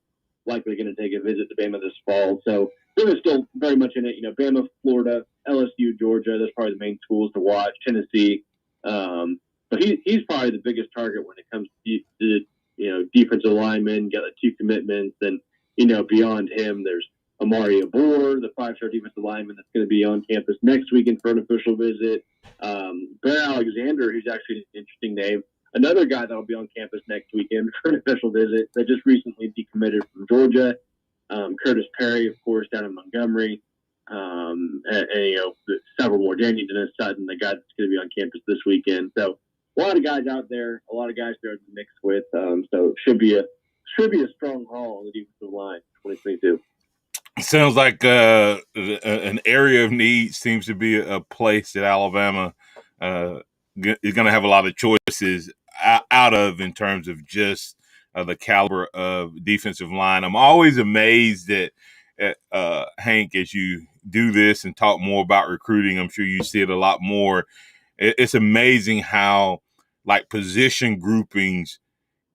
[SPEAKER 10] likely going to take a visit to Bama this fall. So Bama's still very much in it. Bama, Florida, LSU, Georgia, those are probably the main schools to watch. Tennessee. But he's probably the biggest target when it comes to defensive linemen. Got the 2 commitments, and beyond him, there's Amari Abor, the 5-star defensive lineman that's going to be on campus next weekend for an official visit. Bear Alexander, who's actually an interesting name. Another guy that'll be on campus next weekend for an official visit that just recently decommitted from Georgia. Curtis Perry, of course, down in Montgomery. And several more. Danny Dennis Sutton, the guy that's going to be on campus this weekend. So a lot of guys out there, a lot of guys there to mix with. So it should be a strong haul on the defensive line 2022.
[SPEAKER 4] Sounds like an area of need. Seems to be a place that Alabama is going to have a lot of choices out of in terms of just the caliber of defensive line. I'm always amazed at Hank, as you do this and talk more about recruiting. I'm sure you see it a lot more. It's amazing how like position groupings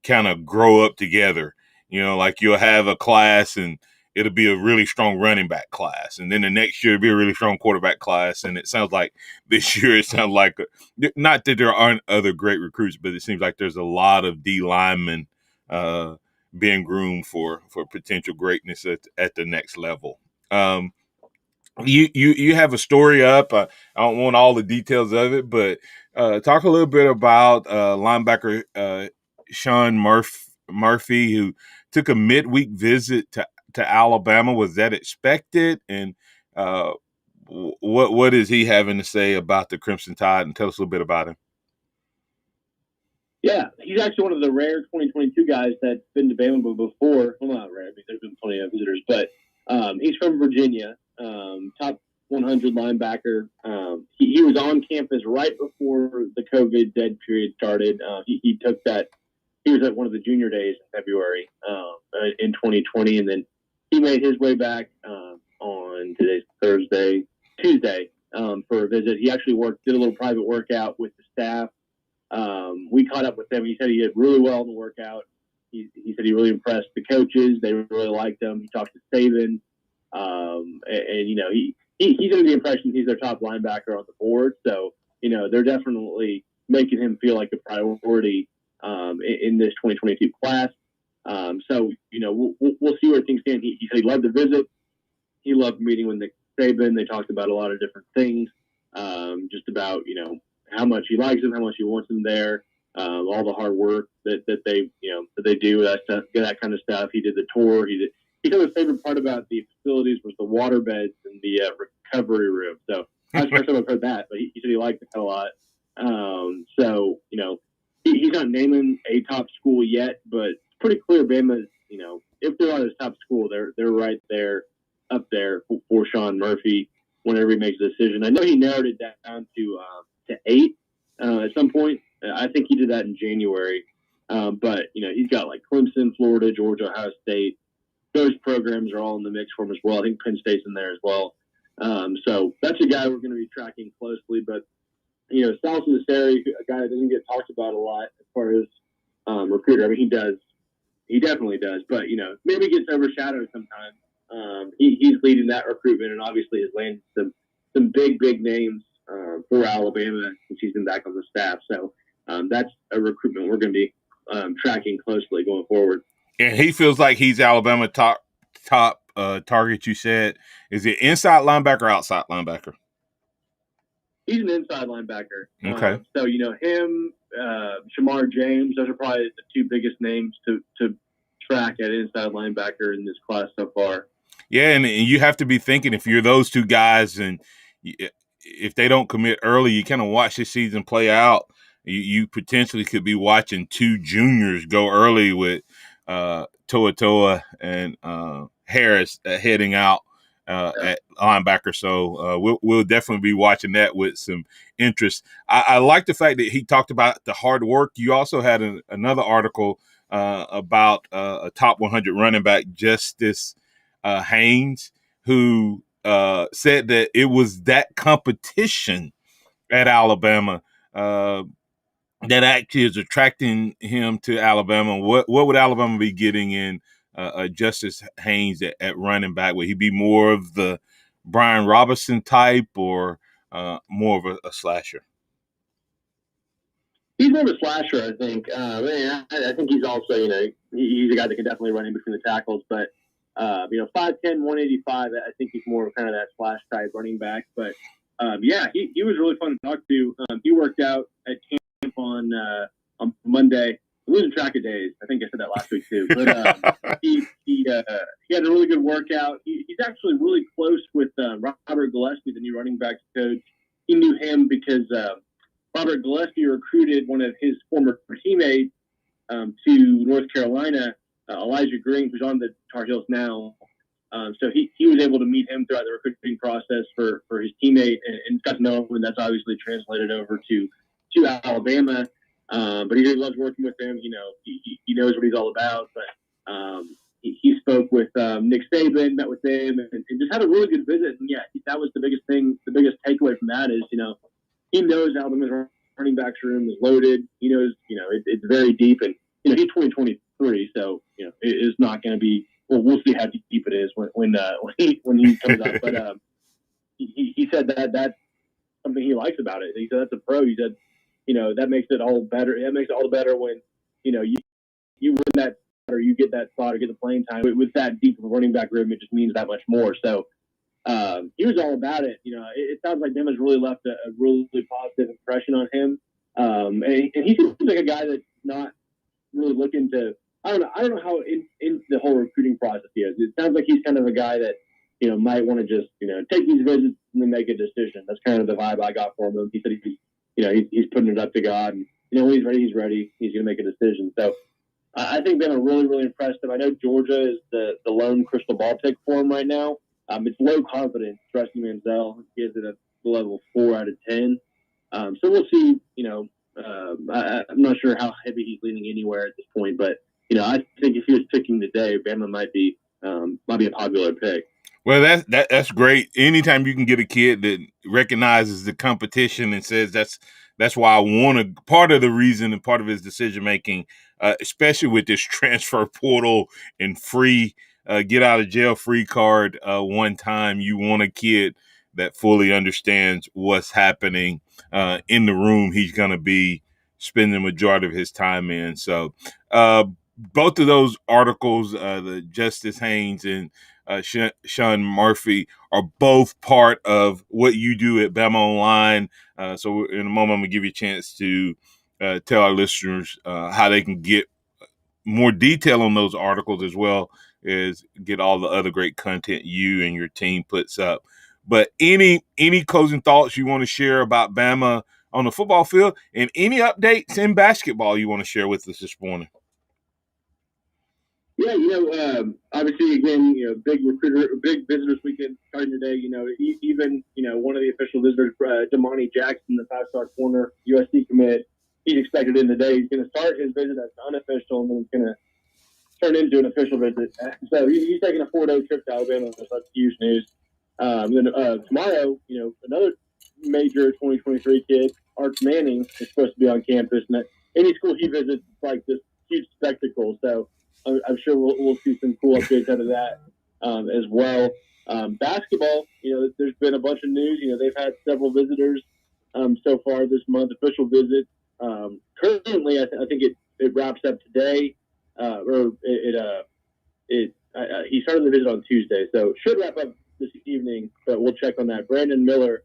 [SPEAKER 4] kind of grow up together. Like you'll have a class and it'll be a really strong running back class. And then the next year it'll be a really strong quarterback class. And it sounds like this year it sounds like, not that there aren't other great recruits, but it seems like there's a lot of D linemen being groomed for potential greatness at the next level. You have a story up. I don't want all the details of it, but talk a little bit about linebacker Sean Murphy, who took a midweek visit to Alabama. Was that expected? And what is he having to say about the Crimson Tide? And tell us a little bit about him.
[SPEAKER 10] Yeah, he's actually one of the rare 2022 guys that's been to Bama before. Well, not rare. I mean, there's been plenty of visitors, but he's from Virginia, top 100 linebacker. He was on campus right before the COVID dead period started. He took that. He was at one of the junior days in February in 2020, and then he made his way back on today's Tuesday for a visit. He actually did a little private workout with the staff. We caught up with him. He said he did really well in the workout. He said he really impressed the coaches. They really liked him. He talked to Saban, and you know he's under the impression he's their top linebacker on the board. So you know they're definitely making him feel like a priority in this 2022 class. So you know we'll see where things stand. He said he loved the visit. He loved meeting with Nick Saban. They talked about a lot of different things, just about how much he likes him, how much he wants him there, all the hard work that they do, that kind of stuff. He did the tour. He said his favorite part about the facilities was the water beds and the recovery room. So that's the first time I've heard that, but he said he liked that a lot. So he's not naming a top school yet, but it's pretty clear Bama's, if they're on his top school, they're right there up there for Sean Murphy whenever he makes a decision. I know he narrowed it down to 8 at some point. I think he did that in January. But he's got like Clemson, Florida, Georgia, Ohio State. Those programs are all in the mix for him as well. I think Penn State's in there as well. So that's a guy we're going to be tracking closely. But Sal Sunseri, a guy that doesn't get talked about a lot as far as recruiter. I mean, he does. He definitely does. But maybe gets overshadowed sometimes. He's leading that recruitment, and obviously has landed some big names for Alabama since he's been back on the staff. So that's a recruitment we're going to be tracking closely going forward.
[SPEAKER 4] And he feels like he's Alabama top target. You said, is it inside linebacker or outside linebacker?
[SPEAKER 10] He's an inside linebacker.
[SPEAKER 4] Okay.
[SPEAKER 10] So him, Shamar James, those are probably the two biggest names to track at inside linebacker in this class so far.
[SPEAKER 4] Yeah, and you have to be thinking, if you're those two guys and if they don't commit early, you kind of watch this season play out. You potentially could be watching two juniors go early with Toa and Harris heading out at linebacker. So we'll definitely be watching that with some interest. I like the fact that he talked about the hard work. You also had another article about a top 100 running back, Justice Haynes, who said that it was that competition at Alabama that actually is attracting him to Alabama. What would Alabama be getting in Justice Haynes at running back? Would he be more of the Brian Robinson type or more of a slasher?
[SPEAKER 10] He's more of a slasher, I think. I think he's also, he's a guy that can definitely run in between the tackles. But, 5'10", 185, I think he's more of kind of that slash type running back. But, he was really fun to talk to. He worked out at camp on Monday. I'm losing track of days. I think I said that last week too. But he had a really good workout. He's actually really close with Robert Gillespie, the new running backs coach. He knew him because Robert Gillespie recruited one of his former teammates to North Carolina, Elijah Green, who's on the Tar Heels now. So he was able to meet him throughout the recruiting process for his teammate and got to know him, and that's obviously translated over to Alabama. But he really loves working with him. He knows what he's all about. But he spoke with Nick Saban, met with him, and just had a really good visit. And that was the biggest thing. The biggest takeaway from that is, he knows Alabama's running backs room is loaded. He knows, it's very deep, and he's 2023, so it is not going to be. Well, we'll see how deep it is when when he comes up. But he said that that's something he likes about it. He said that's a pro. He said, that makes it all better. That makes it all the better when you win that spot or you get that spot or get the playing time with that deep of a running back room. It just means that much more. So he was all about it. It sounds like Bama's really left a really positive impression on him. And he seems like a guy that's not really looking to. I don't know how in the whole recruiting process he is. It sounds like he's kind of a guy that might want to just take these visits and then make a decision. That's kind of the vibe I got from him. He said he's putting it up to God, and when he's ready, he's ready. He's going to make a decision. So I think Bama really, really impressed him. I know Georgia is the lone crystal ball pick for him right now. It's low confidence. Rusty Manziel gives it a level 4 out of 10. So we'll see. I'm not sure how heavy he's leaning anywhere at this point, but I think if he was picking today, Bama might be a popular pick.
[SPEAKER 4] Well, that's great. Anytime you can get a kid that recognizes the competition and says that's why I want to. Part of the reason and part of his decision making, especially with this transfer portal and free get out of jail free card one time, you want a kid that fully understands what's happening in the room he's going to be spending the majority of his time in. So both of those articles, the Justice Haynes and Sean Murphy, are both part of what you do at Bama Online. So in a moment, I'm going to give you a chance to tell our listeners how they can get more detail on those articles, as well as get all the other great content you and your team puts up. But any closing thoughts you want to share about Bama on the football field, and any updates in basketball you want to share with us this morning?
[SPEAKER 10] Yeah, obviously, again, big visitors weekend starting today. Even one of the official visitors, Damani Jackson, the 5-star corner USC commit, he's expected in today. He's going to start his visit as unofficial, and then he's going to turn into an official visit. So he's taking a 4-day trip to Alabama. So that's huge news. Then tomorrow, another major 2023 kid, Arch Manning, is supposed to be on campus, and any school he visits, it's like this huge spectacle. So I'm sure we'll see some cool updates out of that as well. Basketball, there's been a bunch of news. They've had several visitors so far this month, official visits. Currently, I think it wraps up today, he started the visit on Tuesday, so should wrap up this evening. But we'll check on that. Brandon Miller,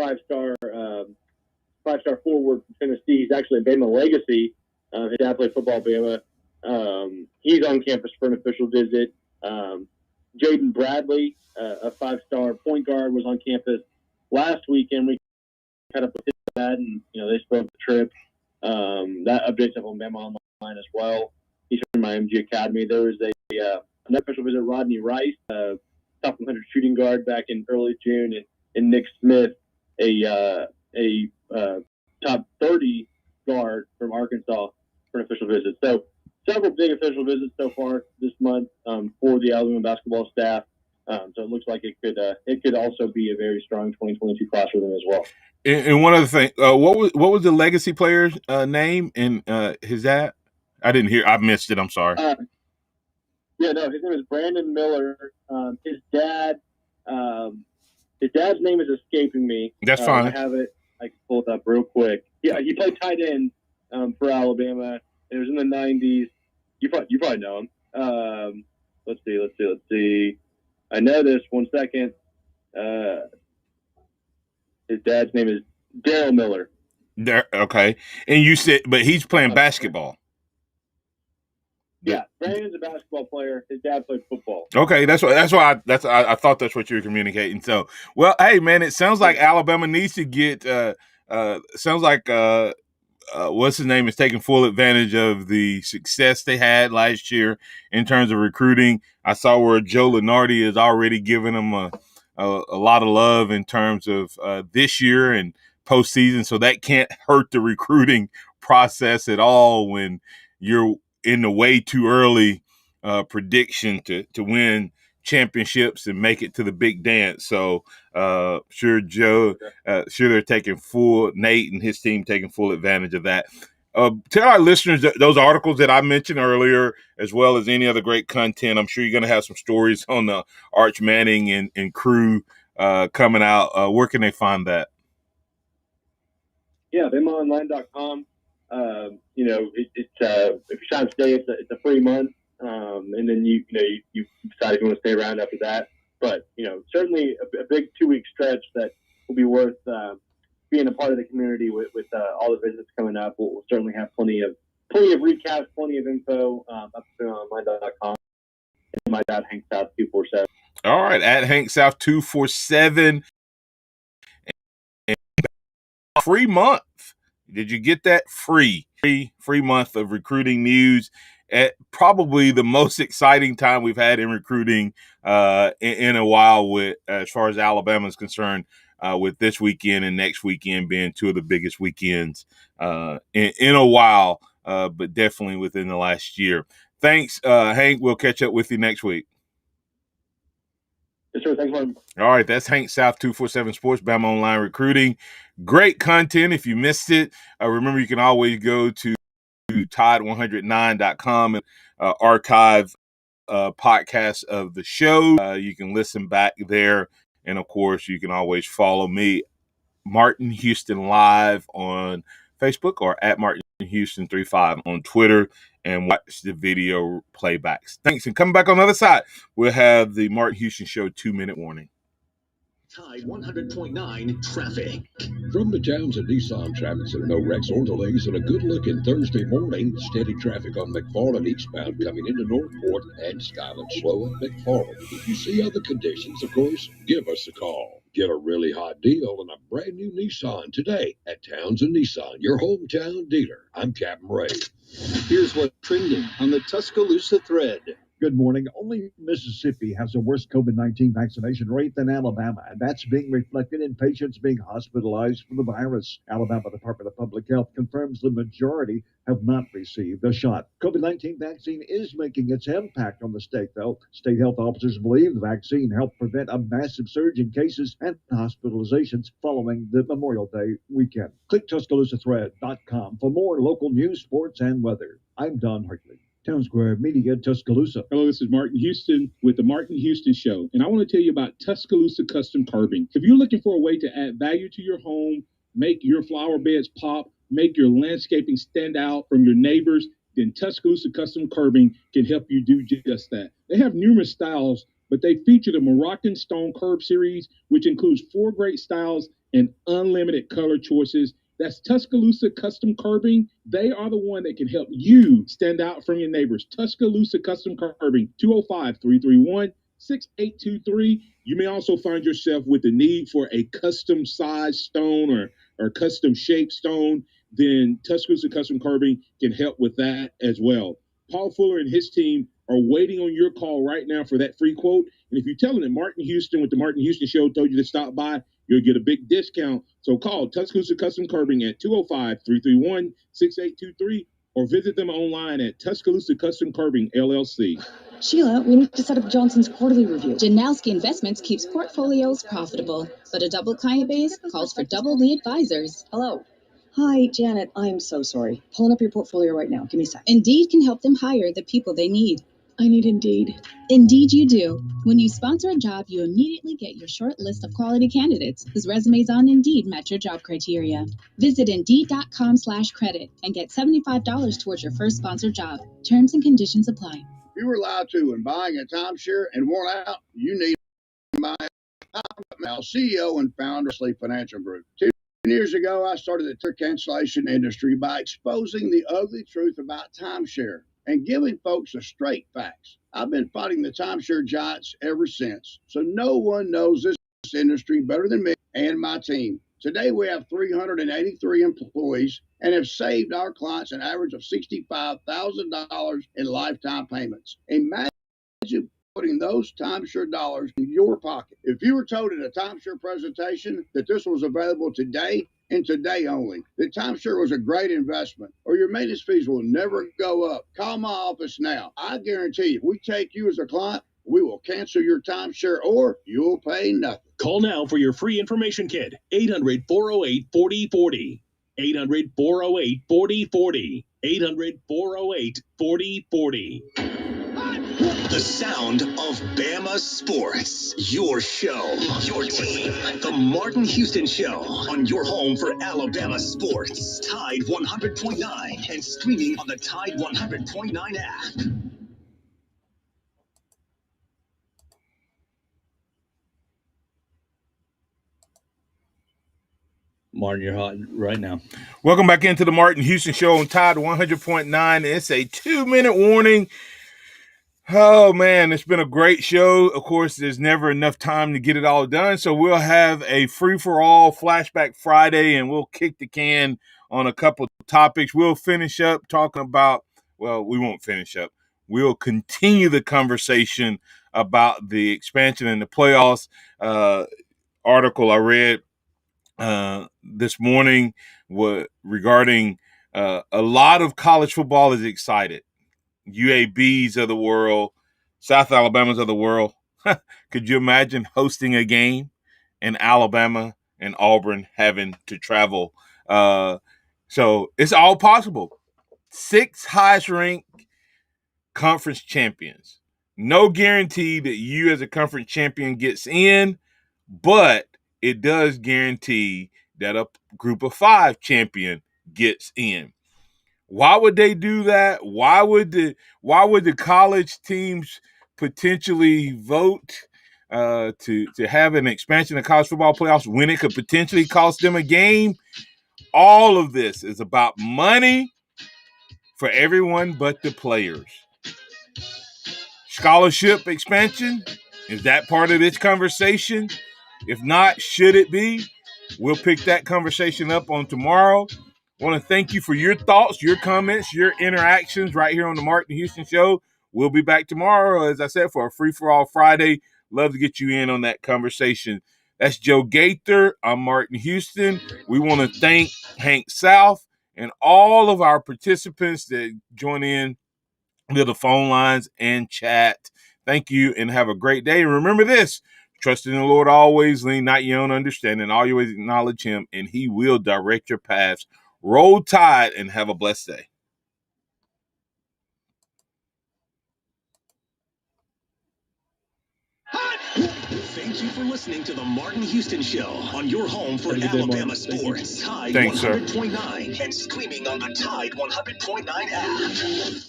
[SPEAKER 10] 5-star forward from Tennessee. He's actually a Bama legacy. His dad played football at Bama. He's on campus for an official visit. Jaden Bradley, a 5-star point guard, was on campus last weekend. We kind of put that, and they spoke the trip. That updates up on Bama Online as well. He's from my MG Academy. There was another official visit, Rodney Rice, top 100 shooting guard back in early June, and Nick Smith, a top 30 guard from Arkansas, for an official visit. So several big official visits so far this month for the Alabama basketball staff. So it looks like it could also be a very strong 2022 class for them as well.
[SPEAKER 4] And one other thing, what was the legacy player's name and his dad? I didn't hear. I missed it. I'm sorry.
[SPEAKER 10] His name is Brandon Miller. His dad's name is escaping me.
[SPEAKER 4] That's fine.
[SPEAKER 10] I have it. I can pull it up real quick. Yeah, he played tight end for Alabama. It was in the 90s. You probably know him. Let's see. I know this. 1 second. His dad's name is Daryl Miller.
[SPEAKER 4] Okay. And you said, but he's playing basketball.
[SPEAKER 10] Yeah, Brandon's a basketball player. His dad played football.
[SPEAKER 4] Okay, I thought that's what you were communicating. So, well, hey man, it sounds like Alabama needs to get. Sounds like what's his name is taking full advantage of the success they had last year in terms of recruiting. I saw where Joe Lunardi is already giving them a lot of love in terms of this year and postseason. So that can't hurt the recruiting process at all when you're in the way too early prediction to win championships and make it to the big dance. So sure they're taking Nate and his team taking full advantage of that. tell our listeners that those articles that I mentioned earlier, as well as any other great content. I'm sure you're going to have some stories on the Arch Manning and crew coming out. Where can they find that?
[SPEAKER 10] Yeah, BamaOnline.com. It's if you sign up today, it's a free month, and then you decide if you want to stay around after that. But certainly a big 2-week stretch that will be worth being a part of the community with all the visits coming up. We'll certainly have plenty of recaps, plenty of info up at BamaOnline.com. And my dad Hank South 247.
[SPEAKER 4] All right, at Hank South 247. Free month. Did you get that? Free month of recruiting news at probably the most exciting time we've had in recruiting in a while, with as far as Alabama is concerned, with this weekend and next weekend being two of the biggest weekends in a while, but definitely within the last year. Thanks, Hank. We'll catch up with you next week.
[SPEAKER 10] Yes, sir. Thanks, Martin. All
[SPEAKER 4] right, that's Hank South 247 Sports, Bama Online Recruiting. Great content. If you missed it, remember you can always go to Tide109.com and archive podcasts of the show. You can listen back there. And, of course, you can always follow me, Martin Houston Live on Facebook, or at Martin Houston 35 on Twitter, and watch the video playbacks. Thanks. And coming back on the other side, we'll have the Martin Houston Show 2-minute warning.
[SPEAKER 2] Tide 100.9 traffic.
[SPEAKER 8] From the Townsend Nissan Traffic Center, no wrecks or delays, and a good-looking Thursday morning. Steady traffic on McFarland eastbound coming into Northport and Skyland slow at McFarland. If you see other conditions, of course, give us a call. Get a really hot deal on a brand new Nissan today at Townsend Nissan, your hometown dealer. I'm Captain Ray.
[SPEAKER 9] Here's what's trending on the Tuscaloosa thread.
[SPEAKER 11] Good morning. Only Mississippi has a worse COVID-19 vaccination rate than Alabama, and that's being reflected in patients being hospitalized for the virus. Alabama Department of Public Health confirms the majority have not received a shot. COVID-19 vaccine is making its impact on the state, though. State health officers believe the vaccine helped prevent a massive surge in cases and hospitalizations following the Memorial Day weekend. Click TuscaloosaThread.com for more local news, sports, and weather. I'm Don Hartley. Town Square Media, Tuscaloosa.
[SPEAKER 7] Hello, this is Martin Houston with the Martin Houston Show, and I want to tell you about Tuscaloosa Custom Curbing. If you're looking for a way to add value to your home, make your flower beds pop, make your landscaping stand out from your neighbors, then Tuscaloosa Custom Curbing can help you do just that. They have numerous styles, but they feature the Moroccan Stone Curb series, which includes 4 great styles and unlimited color choices. That's Tuscaloosa Custom Curbing. They are the one that can help you stand out from your neighbors. Tuscaloosa Custom Curbing, 205-331-6823. You may also find yourself with the need for a custom size stone or custom shaped stone. Then Tuscaloosa Custom Curbing can help with that as well. Paul Fuller and his team are waiting on your call right now for that free quote. And if you tell them that Martin Houston with the Martin Houston Show told you to stop by, you'll get a big discount. So call Tuscaloosa Custom Curbing at 205-331-6823 or visit them online at Tuscaloosa Custom Curbing, LLC.
[SPEAKER 12] Sheila, we need to set up Johnson's quarterly review. Janowski Investments keeps portfolios profitable, but a double client base calls for double the advisors. Hello.
[SPEAKER 13] Hi, Janet. I'm so sorry. Pulling up your portfolio right now. Give me a sec.
[SPEAKER 12] Indeed can help them hire the people they need.
[SPEAKER 13] I need Indeed.
[SPEAKER 12] Indeed you do. When you sponsor a job, you immediately get your short list of quality candidates whose resumes on Indeed match your job criteria. Visit Indeed.com/credit and get $75 towards your first sponsored job. Terms and conditions apply.
[SPEAKER 14] If you were lied to when buying a timeshare and worn out, you need my CEO and founder of Sleep Financial Group. 2 years ago, I started the tour cancellation industry by exposing the ugly truth about timeshare and giving folks the straight facts. I've been fighting the timeshare giants ever since, so no one knows this industry better than me and my team. Today, we have 383 employees and have saved our clients an average of $65,000 in lifetime payments. Imagine putting those timeshare dollars in your pocket. If you were told at a timeshare presentation that this was available today and today only, that timeshare was a great investment, or your maintenance fees will never go up, call my office now. I guarantee you, if we take you as a client, we will cancel your timeshare or you'll pay nothing.
[SPEAKER 2] Call now for your free information kit, 800-408-4040. 800-408-4040. 800-408-4040. The sound of Bama sports. Your show, your team. The Martin Houston Show on your home for Alabama sports. Tide 100.9 and streaming on the Tide 100.9 app.
[SPEAKER 3] Martin, you're hot right now.
[SPEAKER 4] Welcome back into the Martin Houston Show on Tide 100.9. It's a 2-minute warning. Oh, man, it's been a great show. Of course, there's never enough time to get it all done, so we'll have a free-for-all Flashback Friday, and we'll kick the can on a couple of topics. We'll finish up talking about, well, we won't finish up. We'll continue the conversation about the expansion and the playoffs. Article I read this morning regarding a lot of college football is excited. UABs of the world, South Alabamas of the world. Could you imagine hosting a game in Alabama and Auburn having to travel? So it's all possible. 6 highest ranked conference champions. No guarantee that you as a conference champion gets in, but it does guarantee that a group of 5 champion gets in. Why would they do that? Why would the college teams potentially vote to have an expansion of college football playoffs when it could potentially cost them a game? All of this is about money for everyone but the players. Scholarship expansion, is that part of this conversation? If not, should it be? We'll pick that conversation up on tomorrow. I want to thank you for your thoughts, your comments, your interactions right here on the Martin Houston Show. We'll be back tomorrow, as I said, for a free-for-all Friday. Love to get you in on that conversation. That's Joe Gaither. I'm Martin Houston. We want to thank Hank South and all of our participants that join in to the phone lines and chat. Thank you and have a great day. And remember this, trust in the Lord always, lean not your own understanding, always acknowledge him, and he will direct your paths. Roll Tide and have a blessed day.
[SPEAKER 2] Thank you for listening to the Martin Houston Show on your home for Alabama sports. Tide 100.9 and streaming on the Tide 100.9 app.